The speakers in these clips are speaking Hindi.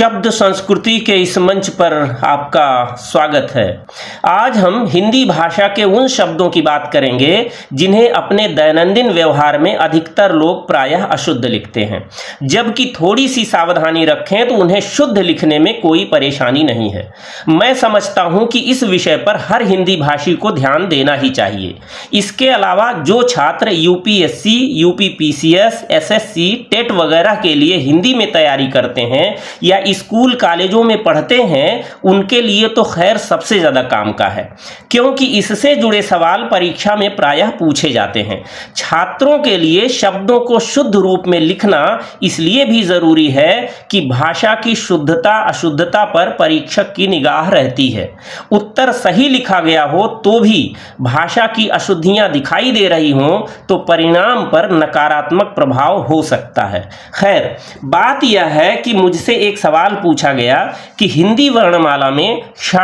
शब्द संस्कृति के इस मंच पर आपका स्वागत है। आज हम हिंदी भाषा के उन शब्दों की बात करेंगे जिन्हें अपने दैनंदिन व्यवहार में अधिकतर लोग प्रायः अशुद्ध लिखते हैं, जबकि थोड़ी सी सावधानी रखें तो उन्हें शुद्ध लिखने में कोई परेशानी नहीं है। मैं समझता हूं कि इस विषय पर हर हिंदी भाषी को ध्यान देना ही चाहिए। इसके अलावा जो छात्र यूपीएससी, यूपीपीसीएस, एसएससी, टेट वगैरह के लिए हिंदी में तैयारी करते हैं या स्कूल कॉलेजों में पढ़ते हैं, उनके लिए तो खैर सबसे ज़्यादा काम का है, क्योंकि इससे जुड़े सवाल परीक्षा में प्रायः पूछे जाते हैं। छात्रों के लिए शब्दों को शुद्ध रूप में लिखना इसलिए भी ज़रूरी है कि भाषा की शुद्धता अशुद्धता पर परीक्षक की निगाह रहती है। उत्तर सही लिखा गया हो तो भी भाषा की अशुद्धियाँ दिखाई दे रही हों तो परिणाम पर नकारात्मक प्रभाव हो सकता है। खैर, बात यह है कि मुझसे एक सवाल पूछा गया कि हिंदी वर्णमाला में श,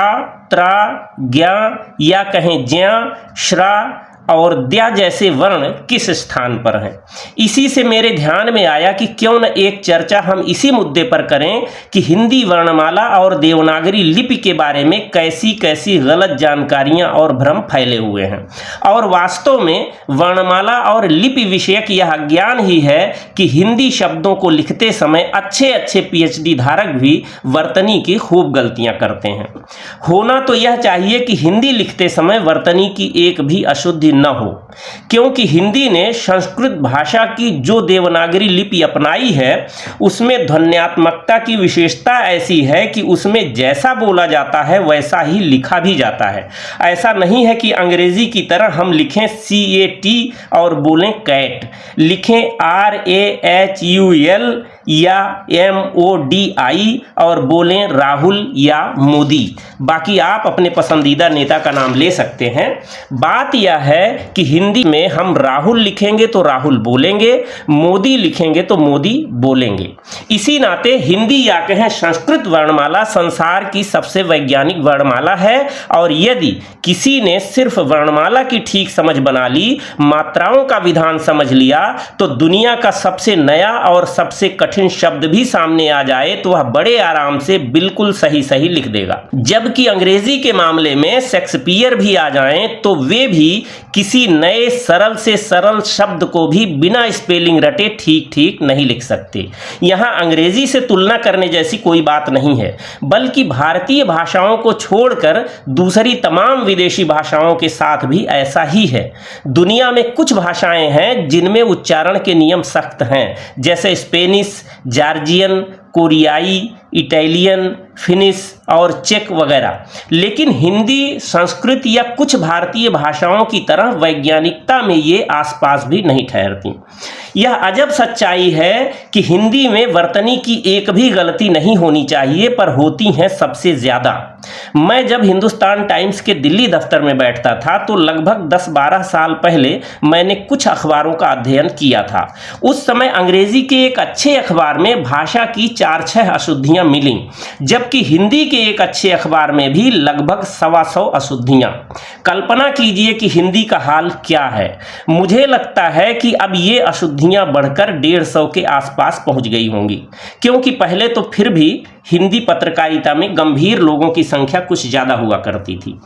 त्रा, ज्ञा या कहें ज्ञा, श्रा और द्या जैसे वर्ण किस स्थान पर हैं। इसी से मेरे ध्यान में आया कि क्यों न एक चर्चा हम इसी मुद्दे पर करें कि हिंदी वर्णमाला और देवनागरी लिपि के बारे में कैसी कैसी गलत जानकारियां और भ्रम फैले हुए हैं। और वास्तव में वर्णमाला और लिपि विषयक यह ज्ञान ही है कि हिंदी शब्दों को लिखते समय अच्छे अच्छे पीएचडी धारक भी वर्तनी की खूब गलतियां करते हैं। होना तो यह चाहिए कि हिंदी लिखते समय वर्तनी की एक भी अशुद्धि न हो, क्योंकि हिंदी ने संस्कृत भाषा की जो देवनागरी लिपि अपनाई है उसमें ध्वन्यात्मकता की विशेषता ऐसी है कि उसमें जैसा बोला जाता है वैसा ही लिखा भी जाता है। ऐसा नहीं है कि अंग्रेजी की तरह हम लिखें CAT और बोलें कैट, लिखें RAHUL या MODI और बोलें राहुल या मोदी। बाकी आप अपने पसंदीदा नेता का नाम ले सकते हैं। बात यह है कि हिंदी में हम राहुल लिखेंगे तो राहुल बोलेंगे, मोदी लिखेंगे तो मोदी बोलेंगे। इसी नाते हिंदी या कहें संस्कृत वर्णमाला संसार की सबसे वैज्ञानिक वर्णमाला है, और यदि किसी ने सिर्फ वर्णमाला की ठीक समझ बना ली, मात्राओं का विधान समझ लिया, तो दुनिया का सबसे नया और सबसे कठिन शब्द भी सामने आ जाए तो वह बड़े आराम से बिल्कुल सही सही लिख देगा। जबकि अंग्रेजी के मामले में शेक्सपियर भी आ जाएं तो वे भी किसी नए सरल से सरल शब्द को भी बिना स्पेलिंग रटे ठीक ठीक नहीं लिख सकते। यहाँ अंग्रेजी से तुलना करने जैसी कोई बात नहीं है, बल्कि भारतीय भाषाओं को छोड़कर दूसरी तमाम विदेशी भाषाओं के साथ भी ऐसा ही है। दुनिया में कुछ भाषाएं हैं जिनमें उच्चारण के नियम सख्त हैं, जैसे स्पेनिश, जॉर्जियन, कोरियाई, इटालियन, फिनिश और चेक वगैरह। लेकिन हिंदी, संस्कृत या कुछ भारतीय भाषाओं की तरह वैज्ञानिकता में ये आसपास भी नहीं ठहरती। यह अजब सच्चाई है कि हिंदी में वर्तनी की एक भी गलती नहीं होनी चाहिए, पर होती हैं सबसे ज़्यादा। मैं जब हिंदुस्तान टाइम्स के दिल्ली दफ्तर में बैठता था तो लगभग 10-12 साल पहले मैंने कुछ अखबारों का अध्ययन किया था। उस समय अंग्रेजी के एक अच्छे अखबार में भाषा की 4-6 अशुद्धियाँ मिलीं, जबकि हिंदी के एक अच्छे अखबार में भी लगभग 125 अशुद्धियाँ। कल्पना कीजिए कि हिंदी का हाल क्या है। मुझे लगता है कि अब ये अशुद्धियाँ बढ़कर 150 के आसपास पहुँच गई होंगी, क्योंकि पहले तो फिर भी हिंदी पत्रकारिता में गंभीर लोगों की संख्या कुछ ज़्यादा हुआ करती थी।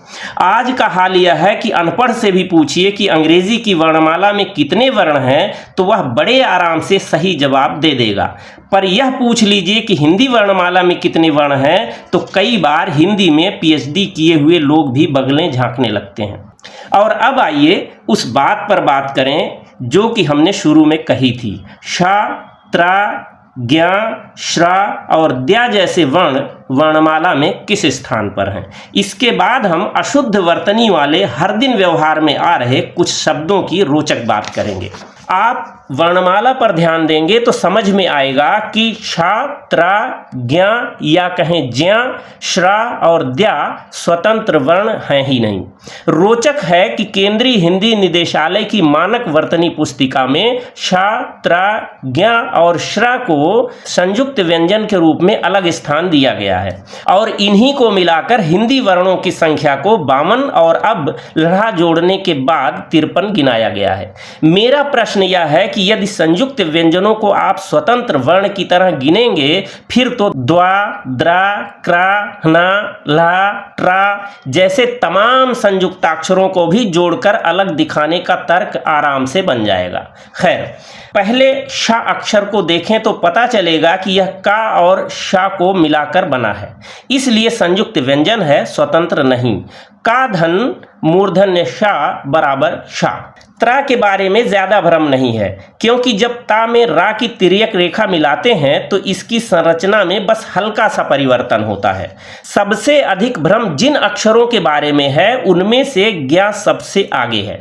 आज का हाल यह है कि अनपढ़ से भी पूछिए कि अंग्रेजी की वर्णमाला में कितने वर्ण हैं तो वह बड़े आराम से सही जवाब दे देगा, पर यह पूछ लीजिए कि हिंदी वर्णमाला में कितने वर्ण हैं तो कई बार हिंदी में PhD किए हुए लोग भी बगलें झांकने लगते हैं। और अब आइए उस बात पर बात करें जो कि हमने शुरू में कही थी। श, त्रा, ज्ञा, श्रा और द्या जैसे वर्ण वर्णमाला में किस स्थान पर हैं। इसके बाद हम अशुद्ध वर्तनी वाले हर दिन व्यवहार में आ रहे कुछ शब्दों की रोचक बात करेंगे। आप वर्णमाला पर ध्यान देंगे तो समझ में आएगा कि शा, त्रा, ज्ञा या कहें ज्ञा, श्रा और द्या स्वतंत्र वर्ण हैं ही नहीं। रोचक है कि केंद्रीय हिंदी निदेशालय की मानक वर्तनी पुस्तिका में शा, त्रा, ज्ञा और श्रा को संयुक्त व्यंजन के रूप में अलग स्थान दिया गया है और इन्हीं को मिलाकर हिंदी वर्णों की संख्या को 52 और अब लड़ा जोड़ने के बाद 53 गिनाया गया है। मेरा प्रश्न यह है कि यदि संयुक्त व्यंजनों को आप स्वतंत्र वर्ण की तरह गिनेंगे फिर तो द्वा, द्रा, क्रा, हना, ला, ट्रा जैसे तमाम संयुक्ताक्षरों को भी जोड़कर अलग दिखाने का तर्क आराम से बन जाएगा। खैर, पहले शा अक्षर को देखें तो पता चलेगा कि यह का और शा को मिलाकर बना है, इसलिए संयुक्त व्यंजन है, स्वतंत्र नहीं। का धन मूर्धन्य शा बराबर शा। त्रा के बारे में ज्यादा भ्रम नहीं है, क्योंकि जब ता में रा की तिर्यक रेखा मिलाते हैं तो इसकी संरचना में बस हल्का सा परिवर्तन होता है। सबसे अधिक भ्रम जिन अक्षरों के बारे में है उनमें से ज्ञा सबसे आगे है।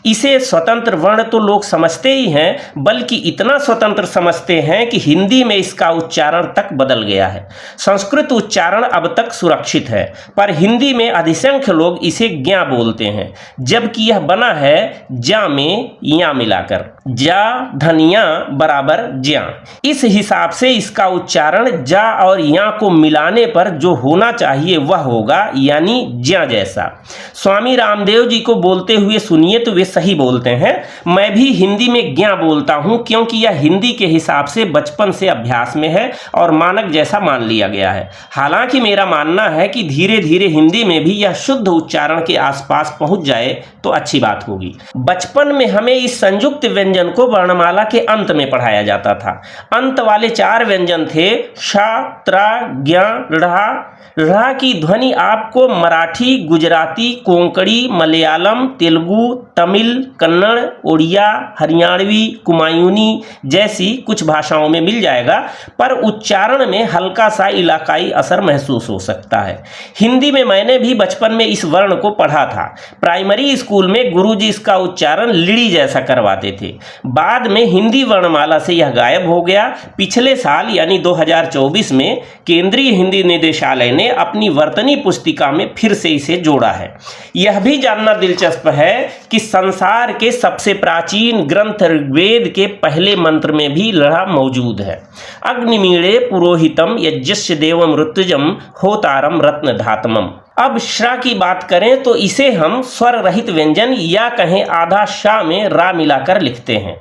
इसे स्वतंत्र वर्ण तो लोग समझते ही हैं, बल्कि इतना स्वतंत्र समझते हैं कि हिंदी में इसका उच्चारण तक बदल गया है। संस्कृत उच्चारण अब तक सुरक्षित है, पर हिंदी में अधिसंख्य लोग इसे ज्ञा बोलते हैं, जबकि यह बना है जा में या मिलाकर। जा धनिया बराबर ज्या। इस हिसाब से इसका उच्चारण जा और या को मिलाने पर जो होना चाहिए वह होगा, यानी ज्या जैसा। स्वामी रामदेव जी को बोलते हुए सुनिए तो वे सही बोलते हैं। मैं भी हिंदी में ज्ञा बोलता हूं, क्योंकि यह हिंदी के हिसाब से बचपन से अभ्यास में है और मानक जैसा मान लिया गया है। हालांकि मेरा मानना है कि धीरे धीरे हिंदी में भी यह शुद्ध उच्चारण के आसपास पहुंच जाए तो अच्छी बात होगी। बचपन में हमें इस संयुक्त व्यंजन को वर्णमाला के अंत में पढ़ाया जाता था। अंत वाले 4 व्यंजन थे शा, त्रा, ज्ञा, ढ़ा। ढ़ा की ध्वनि आपको मराठी, गुजराती, कोंकणी, मलयालम, तेलुगु, तमिल, कन्नड़, उड़िया, हरियाणवी, कुमायूनी जैसी कुछ भाषाओं में मिल जाएगा, पर उच्चारण में हल्का सा इलाकाई असर महसूस हो सकता है। हिंदी में मैंने भी बचपन में इस वर्ण को पढ़ा था। प्राइमरी स्कूल में गुरुजी इसका उच्चारण लिड़ी जैसा करवाते थे। बाद में हिंदी वर्णमाला से यह गायब हो गया। पिछले साल यानी 2024 में केंद्रीय हिंदी निदेशालय ने अपनी वर्तनी पुस्तिका में फिर से इसे जोड़ा है। यह भी जानना दिलचस्प है कि संसार के सबसे प्राचीन ग्रंथ ऋग्वेद के पहले मंत्र में भी लड़ा मौजूद है। अग्निमीणे पुरोहितम यज्ञस्य देवम ऋतुजम होतारम रत्न धातमम। अब श्रा की बात करें तो इसे हम स्वर रहित व्यंजन या कहें आधा शा में रा मिलाकर लिखते हैं।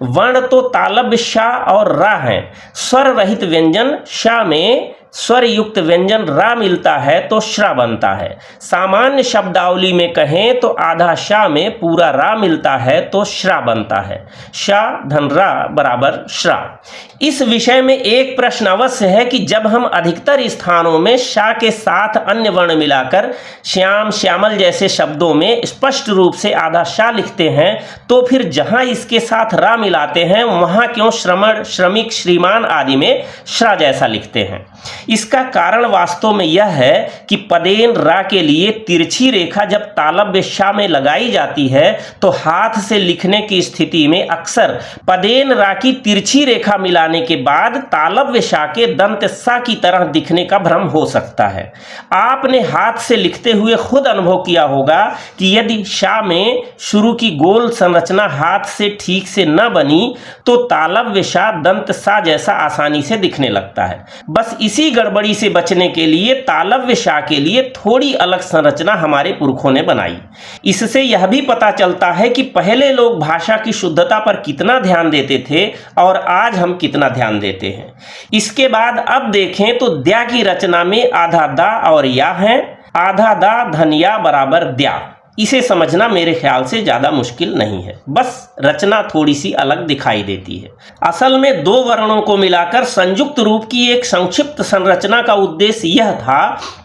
वर्ण तो तालव्य शा और रा हैं। स्वर रहित व्यंजन शा में स्वर युक्त व्यंजन रा मिलता है तो श्रा बनता है। सामान्य शब्दावली में कहें तो आधा शा में पूरा रा मिलता है तो श्रा बनता है। शा धन रा बराबर श्रा। इस विषय में एक प्रश्न अवश्य है कि जब हम अधिकतर स्थानों में शा के साथ अन्य वर्ण मिलाकर श्याम, श्यामल जैसे शब्दों में स्पष्ट रूप से आधा शा लिखते हैं, तो फिर जहां इसके साथ रा मिलाते हैं वहां क्यों श्रमण, श्रमिक, श्रीमान आदि में श्रा जैसा लिखते हैं? इसका कारण वास्तव में यह है कि पदेन रा के लिए तिरछी रेखा जब तालव्य शा में लगाई जाती है तो हाथ से लिखने की स्थिति में अक्सर पदेन रा की तिरछी रेखा मिलाने के बाद तालव्य शा के दंत सा की तरह दिखने का भ्रम हो सकता है। आपने हाथ से लिखते हुए खुद अनुभव किया होगा कि यदि शा में शुरू की गोल संरचना हाथ से ठीक से न बनी तो तालव्य शा दंत सा जैसा आसानी से दिखने लगता है। बस इसी गड़बड़ी से बचने के लिए तालव्य शा के लिए थोड़ी अलग संरचना हमारे पुरखों ने बनाई। इससे यह भी पता चलता है कि पहले लोग भाषा की शुद्धता पर कितना ध्यान देते थे और आज हम कितना ध्यान देते हैं। इसके बाद अब देखें तो द्या की रचना में आधा दा और या है। आधा दा धन या बराबर द्या। इसे समझना मेरे ख्याल से ज़्यादा मुश्किल नहीं है, बस रचना थोड़ी सी अलग दिखाई देती है। असल में 2 वर्णों को मिलाकर संयुक्त रूप की एक संक्षिप्त संरचना का उद्देश्य यह था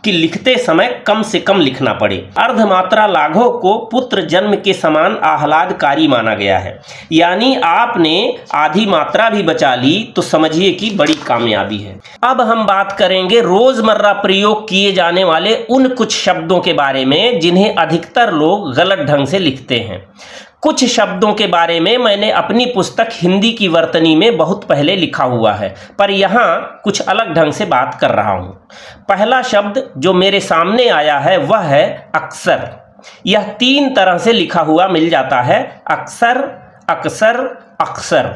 कि लिखते समय कम से कम लिखना पड़े। अर्धमात्रा लाघव को पुत्र जन्म के समान आह्लादकारी माना गया है, यानी आपने आधी मात्रा भी बचा ली तो समझिए कि बड़ी कामयाबी है। अब हम बात करेंगे रोजमर्रा प्रयोग किए जाने वाले उन कुछ शब्दों के बारे में जिन्हें अधिकतर लोग गलत ढंग से लिखते हैं। कुछ शब्दों के बारे में मैंने अपनी पुस्तक हिंदी की वर्तनी में बहुत पहले लिखा हुआ है, पर यहाँ कुछ अलग ढंग से बात कर रहा हूँ। पहला शब्द जो मेरे सामने आया है वह है अक्सर। यह 3 तरह से लिखा हुआ मिल जाता है, अक्सर, अक्सर, अक्सर।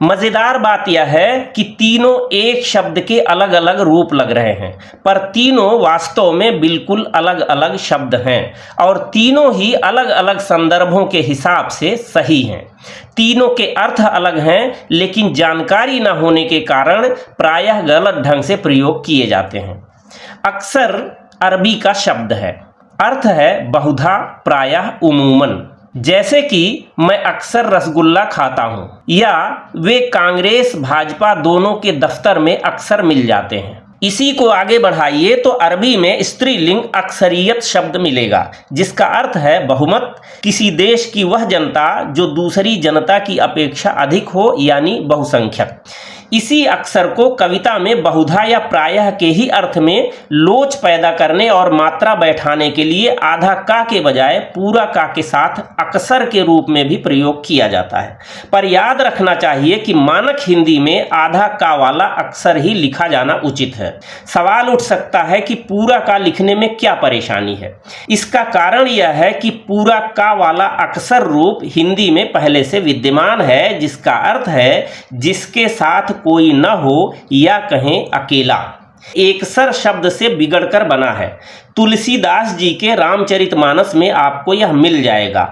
मजेदार बात यह है कि तीनों एक शब्द के अलग अलग रूप लग रहे हैं, पर तीनों वास्तव में बिल्कुल अलग अलग शब्द हैं और तीनों ही अलग अलग संदर्भों के हिसाब से सही हैं। तीनों के अर्थ अलग हैं, लेकिन जानकारी न होने के कारण प्रायः गलत ढंग से प्रयोग किए जाते हैं। अक्सर अरबी का शब्द है, अर्थ है बहुधा, प्रायः, उमूमन। जैसे कि मैं अक्सर रसगुल्ला खाता हूँ, या वे कांग्रेस भाजपा दोनों के दफ्तर में अक्सर मिल जाते हैं। इसी को आगे बढ़ाइए तो अरबी में स्त्रीलिंग अक्सरियत शब्द मिलेगा, जिसका अर्थ है बहुमत, किसी देश की वह जनता जो दूसरी जनता की अपेक्षा अधिक हो, यानी बहुसंख्यक। इसी अक्सर को कविता में बहुधा या प्रायः के ही अर्थ में लोच पैदा करने और मात्रा बैठाने के लिए आधा का के बजाय पूरा का के साथ अक्सर के रूप में भी प्रयोग किया जाता है। पर याद रखना चाहिए कि मानक हिंदी में आधा का वाला अक्सर ही लिखा जाना उचित है। सवाल उठ सकता है कि पूरा का लिखने में क्या परेशानी है। इसका कारण यह है कि पूरा का वाला अक्सर रूप हिंदी में पहले से विद्यमान है, जिसका अर्थ है जिसके साथ कोई न हो, या कहें अकेला। एकसर शब्द से बिगड़कर बना है। तुलसीदास जी के रामचरितमानस में आपको यह मिल जाएगा।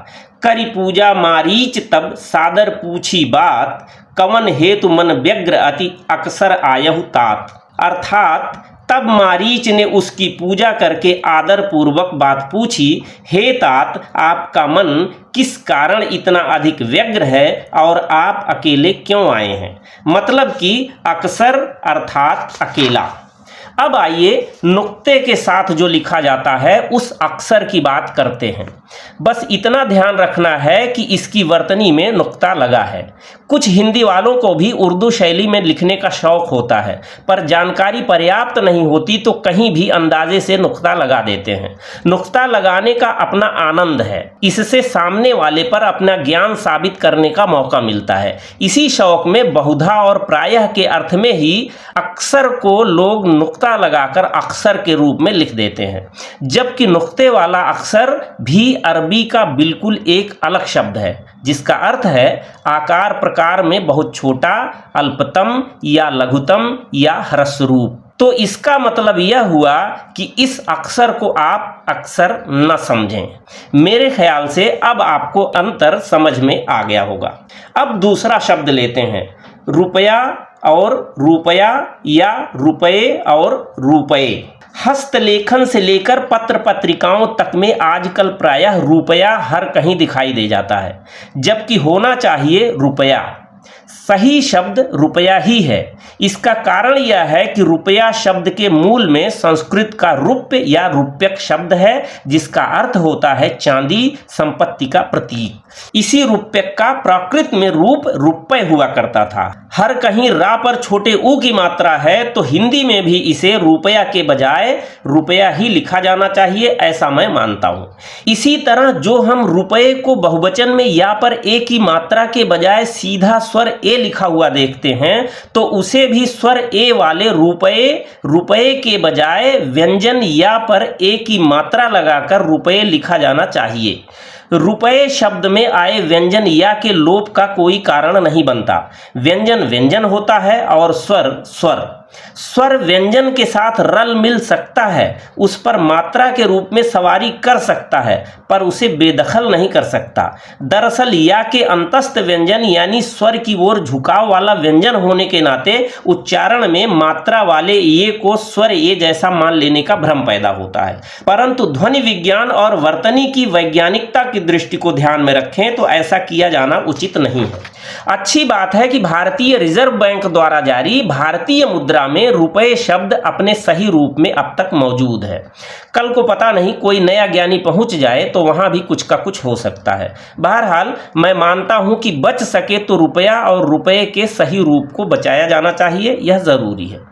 करि पूजा मारीच तब सादर पूछी बात, कवन हेतु मन व्यग्र अति अक्सर आयहु तात। अर्थात तब मारीच ने उसकी पूजा करके आदर पूर्वक बात पूछी, हे तात, आपका मन किस कारण इतना अधिक व्यग्र है और आप अकेले क्यों आए हैं। मतलब कि अक्सर अर्थात अकेला। अब आइए नुक्ते के साथ जो लिखा जाता है उस अक्सर की बात करते हैं। बस इतना ध्यान रखना है कि इसकी वर्तनी में नुक्ता लगा है। कुछ हिंदी वालों को भी उर्दू शैली में लिखने का शौक होता है, पर जानकारी पर्याप्त नहीं होती तो कहीं भी अंदाजे से नुक्ता लगा देते हैं। नुक्ता लगाने का अपना आनंद है, इससे सामने वाले पर अपना ज्ञान साबित करने का मौका मिलता है। इसी शौक में बहुधा और प्रायः के अर्थ में ही अक्सर को लोग नुक्ता लगाकर अक्सर के रूप में लिख देते हैं, जबकि नुक्ते वाला अक्सर भी अरबी का बिल्कुल एक अलग शब्द है, जिसका अर्थ है आकार प्रकार में बहुत छोटा, अल्पतम या लघुतम या ह्रस्वरूप। तो इसका मतलब यह हुआ कि इस अक्सर को आप अक्सर न समझें। मेरे ख्याल से अब आपको अंतर समझ में आ गया होगा। अब दूसरा शब्द लेते हैं, रुपया और रुपया या रुपये और रुपये। हस्तलेखन से लेकर पत्र पत्रिकाओं तक में आजकल प्रायः रुपया हर कहीं दिखाई दे जाता है, जबकि होना चाहिए रुपया। सही शब्द रुपया ही है। इसका कारण यह है कि रुपया शब्द के मूल में संस्कृत का रुप्य या रुप्यक शब्द है, जिसका अर्थ होता है चांदी, संपत्ति का प्रतीक। इसी रुप्यक का प्राकृत में रूप रुपये हुआ करता था। हर कहीं रा पर छोटे ऊ की मात्रा है, तो हिंदी में भी इसे रुपया के बजाय रुपया ही लिखा जाना चाहिए, ऐसा मैं मानता हूँ। इसी तरह जो हम रुपये को बहुवचन में या पर ए की मात्रा के बजाय सीधा स्वर ए लिखा हुआ देखते हैं, तो उसे भी स्वर ए वाले रुपये के बजाय व्यंजन या पर ए की मात्रा लगाकर रुपये लिखा जाना चाहिए। रुपये शब्द में आए व्यंजन या के लोप का कोई कारण नहीं बनता। व्यंजन व्यंजन होता है और स्वर स्वर। स्वर व्यंजन के साथ रल मिल सकता है, उस पर मात्रा के रूप में सवारी कर सकता है, पर उसे बेदखल नहीं कर सकता। दरअसल या के अंतस्थ व्यंजन यानी स्वर की ओर झुकाव वाला व्यंजन होने के नाते उच्चारण में मात्रा वाले ये को स्वर ये जैसा मान लेने का भ्रम पैदा होता है। परंतु ध्वनि विज्ञान और वर्तनी की वैज्ञानिकता की दृष्टि को ध्यान में रखें तो ऐसा किया जाना उचित नहीं है। अच्छी बात है कि भारतीय रिजर्व बैंक द्वारा जारी भारतीय मुद्रा में रुपये शब्द अपने सही रूप में अब तक मौजूद है। कल को पता नहीं कोई नया ज्ञानी पहुंच जाए तो वहां भी कुछ का कुछ हो सकता है। बहरहाल मैं मानता हूं कि बच सके तो रुपया और रुपये के सही रूप को बचाया जाना चाहिए, यह जरूरी है।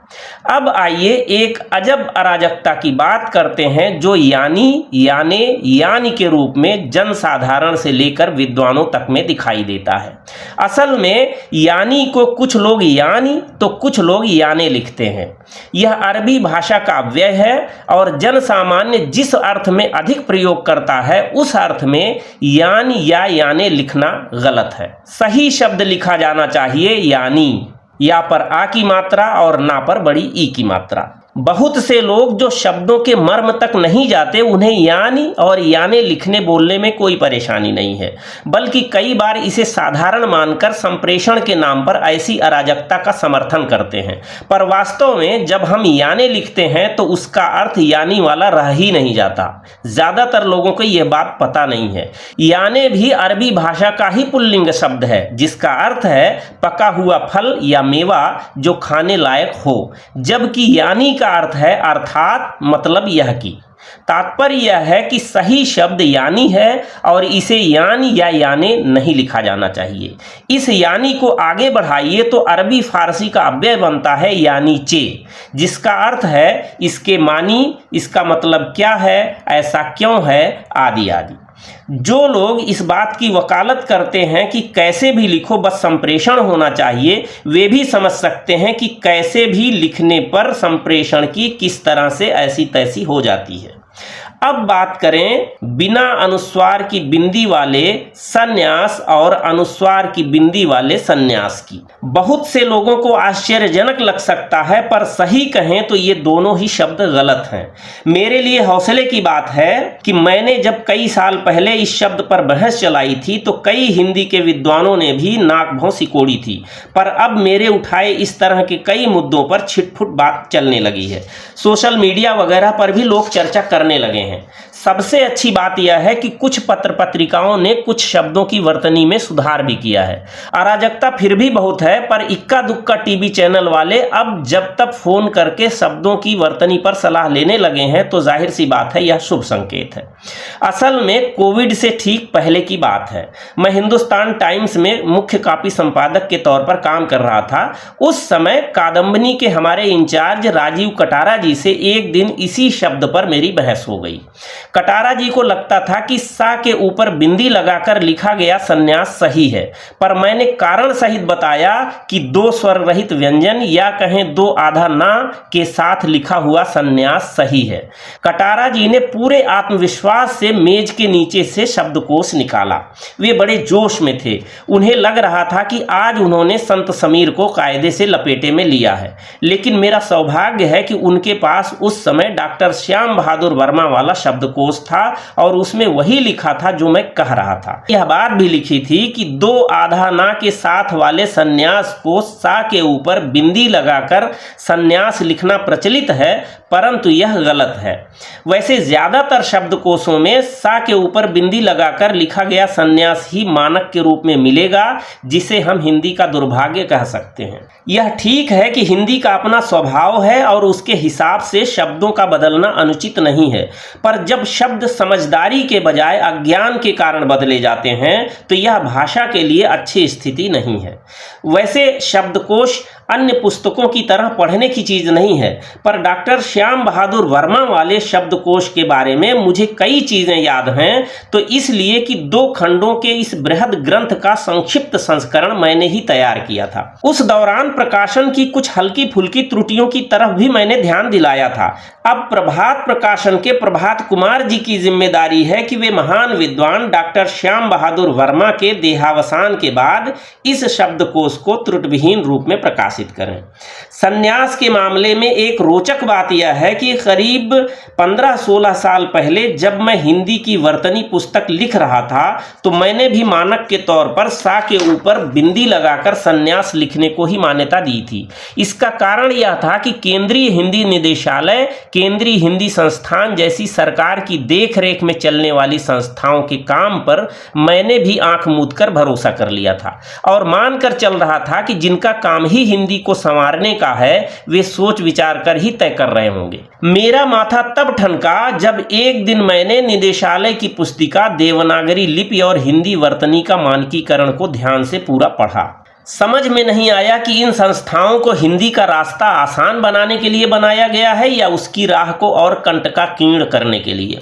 अब आइए एक अजब अराजकता की बात करते हैं जो यानी, याने, यानी के रूप में जनसाधारण से लेकर विद्वानों तक में दिखाई देता है। असल में यानी को कुछ लोग यानी तो कुछ लोग याने लिखते हैं। यह अरबी भाषा का अव्यय है और जन सामान्य जिस अर्थ में अधिक प्रयोग करता है उस अर्थ में यान या याने लिखना गलत है। सही शब्द लिखा जाना चाहिए यानी, या पर आ की मात्रा और ना पर बड़ी ई की मात्रा। बहुत से लोग जो शब्दों के मर्म तक नहीं जाते उन्हें यानी और याने लिखने बोलने में कोई परेशानी नहीं है, बल्कि कई बार इसे साधारण मानकर संप्रेषण के नाम पर ऐसी अराजकता का समर्थन करते हैं। पर वास्तव में जब हम याने लिखते हैं तो उसका अर्थ यानी वाला रह ही नहीं जाता। ज्यादातर लोगों को यह बात पता नहीं है। याने भी अरबी भाषा का ही पुल्लिंग शब्द है जिसका अर्थ है पका हुआ फल या मेवा जो खाने लायक हो, जबकि यानी का अर्थ है अर्थात मतलब यह की। तात्पर्य यह है कि सही शब्द यानी है और इसे यान या याने नहीं लिखा जाना चाहिए। इस यानी को आगे बढ़ाइए तो अरबी फारसी का अव्यय बनता है यानी चे, जिसका अर्थ है इसके मानी, इसका मतलब क्या है, ऐसा क्यों है, आदि आदि। जो लोग इस बात की वकालत करते हैं कि कैसे भी लिखो बस संप्रेषण होना चाहिए, वे भी समझ सकते हैं कि कैसे भी लिखने पर संप्रेषण की किस तरह से ऐसी तैसी हो जाती है। अब बात करें बिना अनुस्वार की बिंदी वाले सन्यास और अनुस्वार की बिंदी वाले सन्यास की। बहुत से लोगों को आश्चर्यजनक लग सकता है, पर सही कहें तो ये दोनों ही शब्द गलत हैं। मेरे लिए हौसले की बात है कि मैंने जब कई साल पहले इस शब्द पर बहस चलाई थी तो कई हिंदी के विद्वानों ने भी नाक भौं सिकोड़ी थी, पर अब मेरे उठाए इस तरह के कई मुद्दों पर छिटपुट बात चलने लगी है। सोशल मीडिया वगैरह पर भी लोग चर्चा करने लगे हैं। सबसे अच्छी बात यह है कि कुछ पत्र पत्रिकाओं ने कुछ शब्दों की वर्तनी में सुधार भी किया है। अराजकता फिर भी बहुत है, पर इक्का दुक्का टीवी चैनल वाले अब जब तक फोन करके शब्दों की वर्तनी पर सलाह लेने लगे हैं तो जाहिर सी बात है यह शुभ संकेत है। असल में कोविड से ठीक पहले की बात है। मैं हिंदुस्तान टाइम्स में मुख्य कॉपी संपादक के तौर पर काम कर रहा था। उस समय कादम्बनी के हमारे इंचार्ज राजीव कटारा जी से एक दिन इसी शब्द पर मेरी बहस हो गई। कटारा जी को लगता था कि सा के ऊपर बिंदी लगाकर लिखा गया संन्यास सही है, पर मैंने कारण सहित बताया कि दो स्वर रहित व्यंजन या कहें दो आधा ना के साथ लिखा हुआ संन्यास सही है। कटारा जी ने पूरे आत्मविश्वास से मेज के नीचे से शब्दकोश निकाला। वे बड़े जोश में थे। उन्हें लग रहा था कि आज उन्होंने संत समीर को कायदे से लपेटे में लिया है। लेकिन मेरा सौभाग्य है कि उनके पास उस समय डॉक्टर श्याम बहादुर वर्मा वाला शब्दकोश था और उसमें वही लिखा था जो मैं कह रहा था। यह बात भी लिखी थी कि दो आधा ना के साथ वाले संन्यास को सा के ऊपर बिंदी लगाकर संन्यास लिखना प्रचलित है, परंतु यह गलत है। वैसे ज्यादातर शब्दकोशों में सा के ऊपर बिंदी लगाकर लिखा गया संन्यास ही मानक के रूप में मिलेगा, जिसे हम हिंदी का दुर्भाग्य कह सकते हैं। यह ठीक है कि हिंदी का अपना स्वभाव है और उसके हिसाब से शब्दों का बदलना अनुचित नहीं है, पर जब शब्द समझदारी के बजाय अज्ञान के कारण बदले जाते हैं तो यह भाषा के लिए अच्छी स्थिति नहीं है। वैसे शब्दकोश अन्य पुस्तकों की तरह पढ़ने की चीज नहीं है, पर डॉक्टर श्याम बहादुर वर्मा वाले शब्दकोश के बारे में मुझे कई चीजें याद हैं, तो इसलिए कि 2 खंडों के इस बृहद ग्रंथ का संक्षिप्त संस्करण मैंने ही तैयार किया था। उस दौरान प्रकाशन की कुछ हल्की फुल्की त्रुटियों की तरफ भी मैंने ध्यान दिलाया था। अब प्रभात प्रकाशन के प्रभात कुमार जी की जिम्मेदारी है कि वे महान विद्वान डॉक्टर श्याम बहादुर वर्मा के देहावसान के बाद इस शब्दकोश को त्रुटिविहीन रूप में प्रकाशित करें। संन्यास के मामले में एक रोचक बात यह है कि करीब 15-16 साल पहले जब मैं हिंदी की वर्तनी पुस्तक लिख रहा था तो मैंने भी मानक के तौर पर सा के ऊपर बिंदी लगाकर संन्यास लिखने को ही मान्यता दी थी। इसका कारण यह था कि केंद्रीय हिंदी निदेशालय, केंद्रीय हिंदी संस्थान जैसी सरकार की देखरेख में चलने वाली संस्थाओं के काम पर मैंने भी आंख मूंद कर भरोसा कर लिया था और मानकर चल रहा था कि जिनका काम ही हिंदी को संवारने का है वे सोच विचार कर ही तय कर रहे होंगे। मेरा माथा तब ठनका जब एक दिन मैंने निदेशालय की पुस्तिका देवनागरी लिपि और हिंदी वर्तनी का मानकीकरण को ध्यान से पूरा पढ़ा। समझ में नहीं आया कि इन संस्थाओं को हिंदी का रास्ता आसान बनाने के लिए बनाया गया है या उसकी राह को और कंटकाकीर्ण करने के लिए।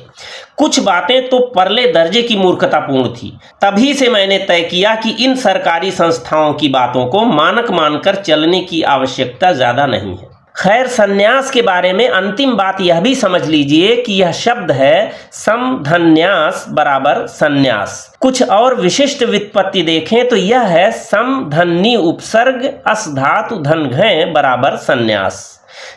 कुछ बातें तो परले दर्जे की मूर्खतापूर्ण थी। तभी से मैंने तय किया कि इन सरकारी संस्थाओं की बातों को मानक मानकर चलने की आवश्यकता ज्यादा नहीं है। खैर, संन्यास के बारे में अंतिम बात यह भी समझ लीजिए कि यह शब्द है समधन्यास बराबर संन्यास। कुछ और विशिष्ट व्युत्पत्ति देखें तो यह है समधन्नी उपसर्ग अस धातु धन घय बराबर संन्यास।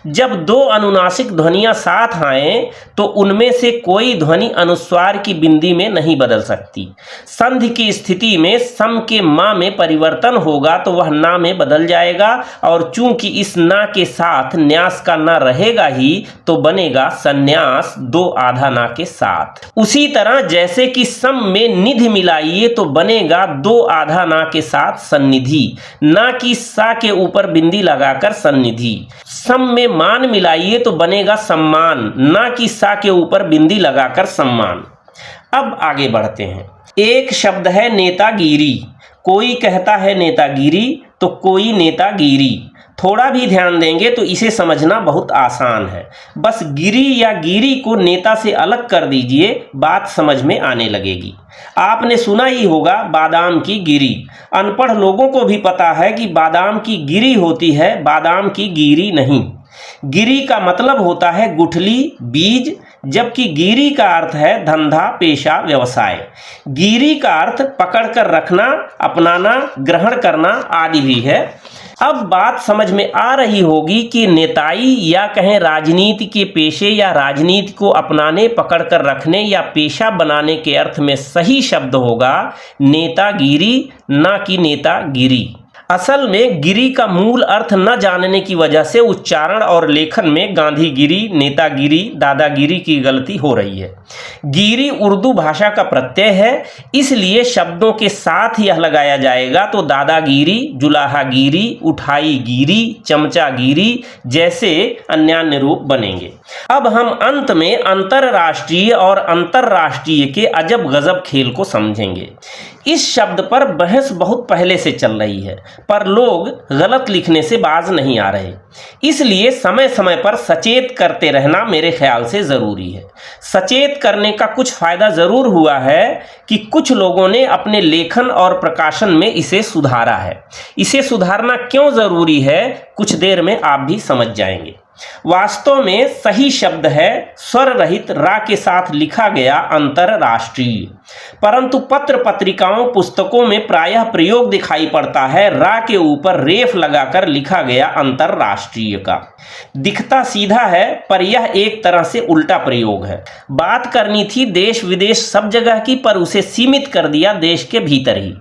जब दो अनुनासिक ध्वनियां साथ आएं तो उनमें से कोई ध्वनि अनुस्वार की बिंदी में नहीं बदल सकती। संधि की स्थिति में सम के मा में परिवर्तन होगा तो वह ना में बदल जाएगा, और चूंकि इस ना के साथ न्यास का ना रहेगा ही तो बनेगा संन्यास दो आधा ना के साथ। उसी तरह जैसे कि सम में निधि मिलाइए तो बनेगा दो आधा ना के साथ सन्निधि, ना कि सा के ऊपर बिंदी लगाकर सन्निधि। सम में मान मिलाइए तो बनेगा सम्मान, ना कि सा के ऊपर बिंदी लगाकर सम्मान। अब आगे बढ़ते हैं। एक शब्द है नेतागिरी। कोई कहता है नेतागिरी तो कोई नेतागिरी। थोड़ा भी ध्यान देंगे तो इसे समझना बहुत आसान है। बस गिरी या गिरी को नेता से अलग कर दीजिए, बात समझ में आने लगेगी। आपने सुना ही होगा बादाम की गिरी। अनपढ़ लोगों को भी पता है कि बादाम की गिरी होती है, बादाम की गिरी नहीं। गिरी का मतलब होता है गुठली, बीज, जबकि गिरी का अर्थ है धंधा, पेशा, व्यवसाय। गिरी का अर्थ पकड़कर रखना, अपनाना, ग्रहण करना आदि भी है। अब बात समझ में आ रही होगी कि नेताई या कहें राजनीति के पेशे या राजनीति को अपनाने, पकड़कर रखने या पेशा बनाने के अर्थ में सही शब्द होगा नेतागिरी, ना कि नेतागिरी। असल में गिरी का मूल अर्थ न जानने की वजह से उच्चारण और लेखन में गांधीगिरी, नेतागिरी, दादागिरी की गलती हो रही है। गिरी उर्दू भाषा का प्रत्यय है, इसलिए शब्दों के साथ यह लगाया जाएगा तो दादागिरी, जुलाहागिरी, उठाईगिरी, चमचागिरी जैसे अन्यान्य रूप बनेंगे। अब हम अंत में अंतरराष्ट्रीय और अंतरराष्ट्रीय के अजब गजब खेल को समझेंगे। इस शब्द पर बहस बहुत पहले से चल रही है, पर लोग गलत लिखने से बाज नहीं आ रहे। इसलिए समय समय पर सचेत करते रहना मेरे ख्याल से ज़रूरी है। सचेत करने का कुछ फ़ायदा ज़रूर हुआ है कि कुछ लोगों ने अपने लेखन और प्रकाशन में इसे सुधारा है। इसे सुधारना क्यों ज़रूरी है, कुछ देर में आप भी समझ जाएंगे। वास्तव में सही शब्द है स्वर रहित रा के साथ लिखा गया अंतरराष्ट्रीय, परंतु पत्र पत्रिकाओं पुस्तकों में प्रायः प्रयोग दिखाई पड़ता है रा के ऊपर रेफ लगाकर लिखा गया अंतरराष्ट्रीय का। दिखता सीधा है पर यह एक तरह से उल्टा प्रयोग है। बात करनी थी देश विदेश सब जगह की, पर उसे सीमित कर दिया देश के भीतर ही।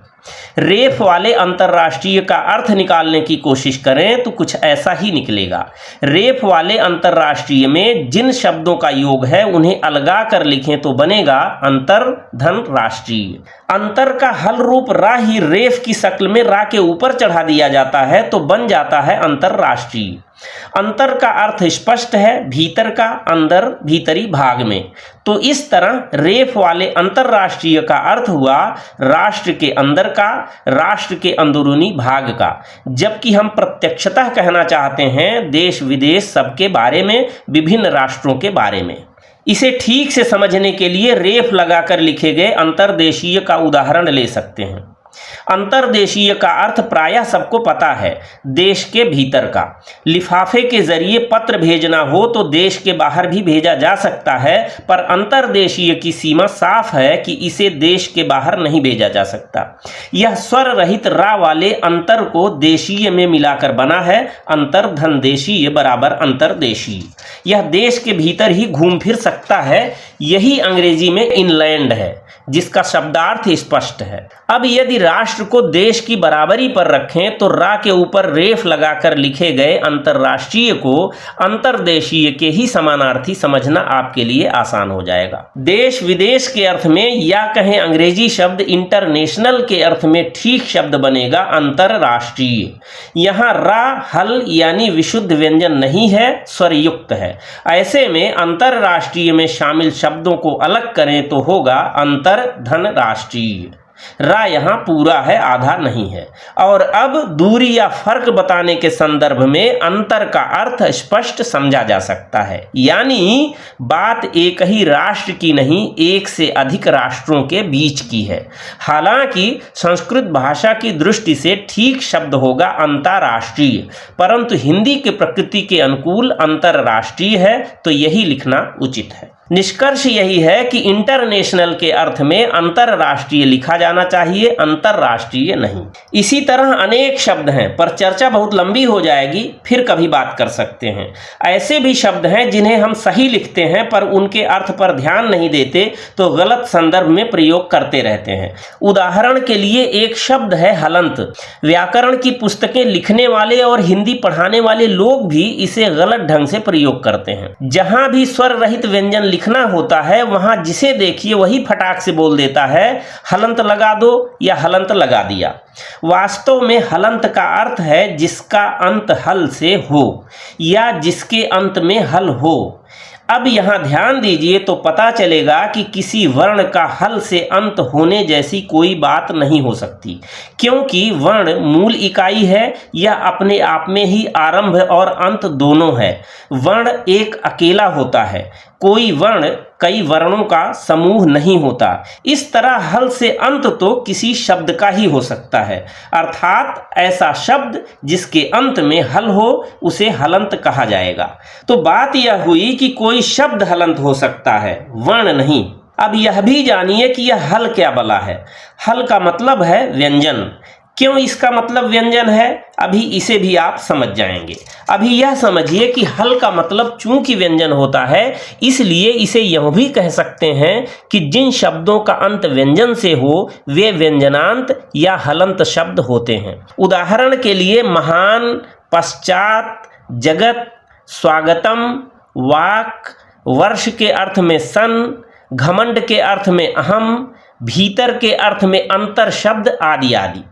रेफ वाले अंतरराष्ट्रीय का अर्थ निकालने की कोशिश करें तो कुछ ऐसा ही निकलेगा। रेफ वाले अंतरराष्ट्रीय में जिन शब्दों का योग है उन्हें अलगा कर लिखें तो बनेगा अंतर धन राष्ट्रीय। अंतर का हल रूप रा ही रेफ की शक्ल में रा के ऊपर चढ़ा दिया जाता है तो बन जाता है अंतरराष्ट्रीय। अंतर का अर्थ स्पष्ट है, भीतर का, अंदर, भीतरी भाग में। तो इस तरह रेफ वाले अंतरराष्ट्रीय का अर्थ हुआ राष्ट्र के अंदर का, राष्ट्र के अंदरूनी भाग का, जबकि हम प्रत्यक्षतः कहना चाहते हैं देश विदेश सबके बारे में, विभिन्न राष्ट्रों के बारे में। इसे ठीक से समझने के लिए रेफ लगाकर लिखे गए अंतर्देशीय का उदाहरण ले सकते हैं। अंतर्देशीय का अर्थ प्रायः सबको पता है, देश के भीतर का। लिफाफे के जरिए पत्र भेजना हो तो देश के बाहर भी भेजा जा सकता है, पर अंतर्देशीय की सीमा साफ है कि इसे देश के बाहर नहीं भेजा जा सकता। यह स्वर रहित रा वाले अंतर को देशीय में मिलाकर बना है। अंतर धन देशीय बराबर अंतर्देशीय। यह देश के भीतर ही घूम फिर सकता है। यही अंग्रेजी में इनलैंड है, जिसका शब्दार्थ स्पष्ट है। अब यदि राष्ट्र को देश की बराबरी पर रखें तो रा के ऊपर रेफ लगाकर लिखे गए अंतरराष्ट्रीय को अंतर्देशीय के ही समानार्थी समझना आपके लिए आसान हो जाएगा। देश विदेश के अर्थ में या कहें अंग्रेजी शब्द इंटरनेशनल के अर्थ में ठीक शब्द बनेगा अंतरराष्ट्रीय। यहाँ रा हल यानी विशुद्ध व्यंजन नहीं है, स्वरयुक्त है। ऐसे में अंतरराष्ट्रीय में शामिल शब्दों को अलग करें तो होगा अंतर धन राष्ट्रीय। रा यहाँ पूरा है, आधा नहीं है। और अब दूरी या फर्क बताने के संदर्भ में अंतर का अर्थ स्पष्ट समझा जा सकता है, यानी बात एक ही राष्ट्र की नहीं, एक से अधिक राष्ट्रों के बीच की है। हालांकि संस्कृत भाषा की दृष्टि से ठीक शब्द होगा अंतर्राष्ट्रीय, परंतु हिंदी के प्रकृति के अनुकूल अंतर्राष्ट्रीय है, तो यही लिखना उचित है। निष्कर्ष यही है कि इंटरनेशनल के अर्थ में अंतरराष्ट्रीय लिखा जाना चाहिए, अंतरराष्ट्रीय नहीं। इसी तरह अनेक शब्द हैं, पर चर्चा बहुत लंबी हो जाएगी, फिर कभी बात कर सकते हैं। ऐसे भी शब्द हैं जिन्हें हम सही लिखते हैं पर उनके अर्थ पर ध्यान नहीं देते, तो गलत संदर्भ में प्रयोग करते रहते हैं। उदाहरण के लिए एक शब्द है हलंत। व्याकरण की पुस्तकें लिखने वाले और हिंदी पढ़ाने वाले लोग भी इसे गलत ढंग से प्रयोग करते हैं। जहां भी स्वर रहित व्यंजन लिखना होता है, वहां जिसे देखिए वही फटाक से बोल देता है हलंत लगा दो या हलंत लगा दिया। वास्तव में हलंत का अर्थ है जिसका अंत हल से हो या जिसके अंत में हल हो। अब यहाँ ध्यान दीजिए तो पता चलेगा कि किसी वर्ण का हल से अंत होने जैसी कोई बात नहीं हो सकती, क्योंकि वर्ण मूल इकाई है या अपने आप में ही आरंभ और अंत दोनों है। वर्ण एक अकेला होता है, कोई वर्ण कई वर्णों का समूह नहीं होता। इस तरह हल से अंत तो किसी शब्द का ही हो सकता है, अर्थात ऐसा शब्द जिसके अंत में हल हो उसे हलंत कहा जाएगा। तो बात यह हुई कि कोई शब्द हलंत हो सकता है, वर्ण नहीं। अब यह भी जानिए कि यह हल क्या बला है। हल का मतलब है व्यंजन। क्यों इसका मतलब व्यंजन है, अभी इसे भी आप समझ जाएंगे। अभी यह समझिए कि हल का मतलब चूंकि व्यंजन होता है, इसलिए इसे यूं भी कह सकते हैं कि जिन शब्दों का अंत व्यंजन से हो वे व्यंजनांत या हलंत शब्द होते हैं। उदाहरण के लिए महान, पश्चात, जगत, स्वागतम, वाक, वर्ष के अर्थ में सन, घमंड के अर्थ में अहम, भीतर के अर्थ में अंतर शब्द आदि आदि।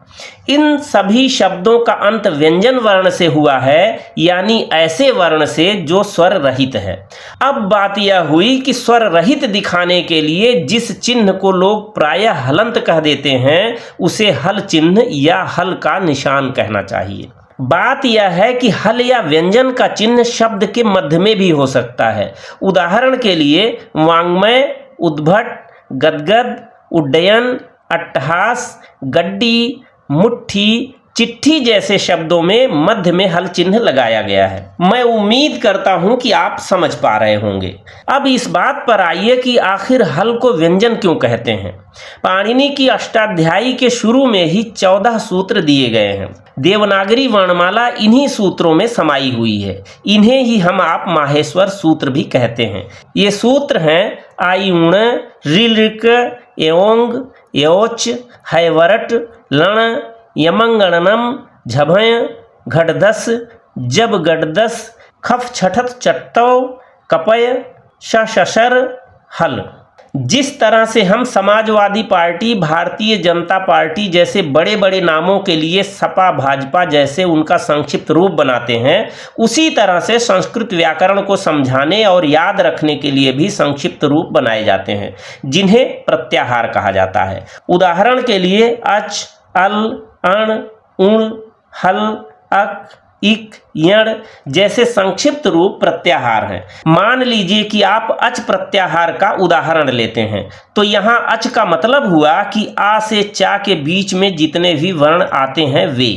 इन सभी शब्दों का अंत व्यंजन वर्ण से हुआ है, यानी ऐसे वर्ण से जो स्वर रहित है। अब बात यह हुई कि स्वर रहित दिखाने के लिए जिस चिन्ह को लोग प्रायः हलंत कह देते हैं उसे हल चिन्ह या हल का निशान कहना चाहिए। बात यह है कि हल या व्यंजन का चिन्ह शब्द के मध्य में भी हो सकता है। उदाहरण के लिए वाङ्मय, उद्भट, गदगद, उड्डयन, अट्टहास, गड्डी, मुट्ठी, चिट्ठी जैसे शब्दों में मध्य में हल चिन्ह लगाया गया है। मैं उम्मीद करता हूं कि आप समझ पा रहे होंगे। अब इस बात पर आइए कि आखिर हल को व्यंजन क्यों कहते हैं। पाणिनि की अष्टाध्यायी के शुरू में ही 14 सूत्र दिए गए हैं। देवनागरी वर्णमाला इन्हीं सूत्रों में समाई हुई है। इन्हें ही हम आप माहेश्वर सूत्र भी कहते हैं। ये सूत्र हैं आयुण, ऋलृक, एओंग, एओच, हैवरट, लण, यमंगणनम, झभय, घटदस, जब गडदस, खफ छठत चट्टौ, कपय, शशर, हल। जिस तरह से हम समाजवादी पार्टी, भारतीय जनता पार्टी जैसे बड़े बड़े नामों के लिए सपा, भाजपा जैसे उनका संक्षिप्त रूप बनाते हैं, उसी तरह से संस्कृत व्याकरण को समझाने और याद रखने के लिए भी संक्षिप्त रूप बनाए जाते हैं, जिन्हें प्रत्याहार कहा जाता है। उदाहरण के लिए अच, अल, अण, उण, हल, अक, इक, यण जैसे संक्षिप्त रूप प्रत्याहार हैं। मान लीजिए कि आप अच प्रत्याहार का उदाहरण लेते हैं, तो यहाँ अच का मतलब हुआ कि आ से चा के बीच में जितने भी वर्ण आते हैं वे।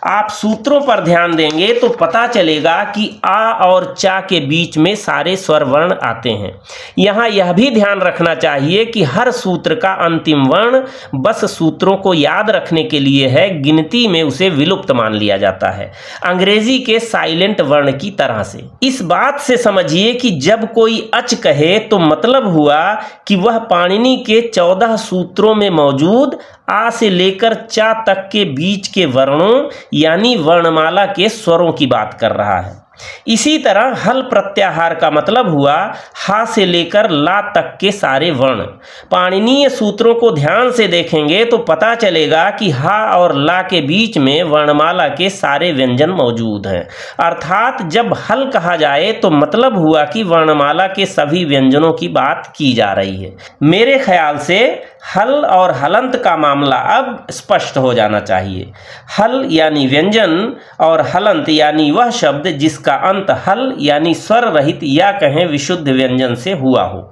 आप सूत्रों पर ध्यान देंगे तो पता चलेगा कि आ और चा के बीच में सारे स्वर वर्ण आते हैं। यहाँ यह भी ध्यान रखना चाहिए कि हर सूत्र का अंतिम वर्ण बस सूत्रों को याद रखने के लिए है, गिनती में उसे विलुप्त मान लिया जाता है, अंग्रेजी के साइलेंट वर्ण की तरह से। इस बात से समझिए कि जब कोई अच कहे तो मतलब हुआ कि वह पाणिनि के 14 सूत्रों में मौजूद आ से लेकर चा तक के बीच के वर्णों यानी वर्णमाला के स्वरों की बात कर रहा है। इसी तरह हल प्रत्याहार का मतलब हुआ हा से लेकर ला तक के सारे वर्ण। पाणिनीय सूत्रों को ध्यान से देखेंगे तो पता चलेगा कि हा और ला के बीच में वर्णमाला के सारे व्यंजन मौजूद हैं। अर्थात जब हल कहा जाए तो मतलब हुआ कि वर्णमाला के सभी व्यंजनों की बात की जा रही है। मेरे ख्याल से हल और हलंत का मामला अब स्पष्ट हो जाना चाहिए। हल यानी व्यंजन और हलंत यानी वह शब्द जिसका अंत हल यानी स्वर रहित या कहें विशुद्ध व्यंजन से हुआ हो।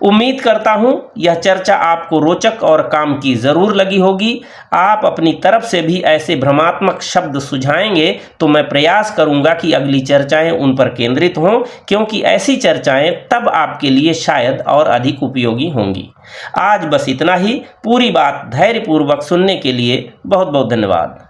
उम्मीद करता हूं यह चर्चा आपको रोचक और काम की जरूर लगी होगी। आप अपनी तरफ से भी ऐसे भ्रमात्मक शब्द सुझाएंगे तो मैं प्रयास करूंगा कि अगली चर्चाएं उन पर केंद्रित हों, क्योंकि ऐसी चर्चाएं तब आपके लिए शायद और अधिक उपयोगी होंगी। आज बस इतना ही। पूरी बात धैर्यपूर्वक सुनने के लिए बहुत बहुत धन्यवाद।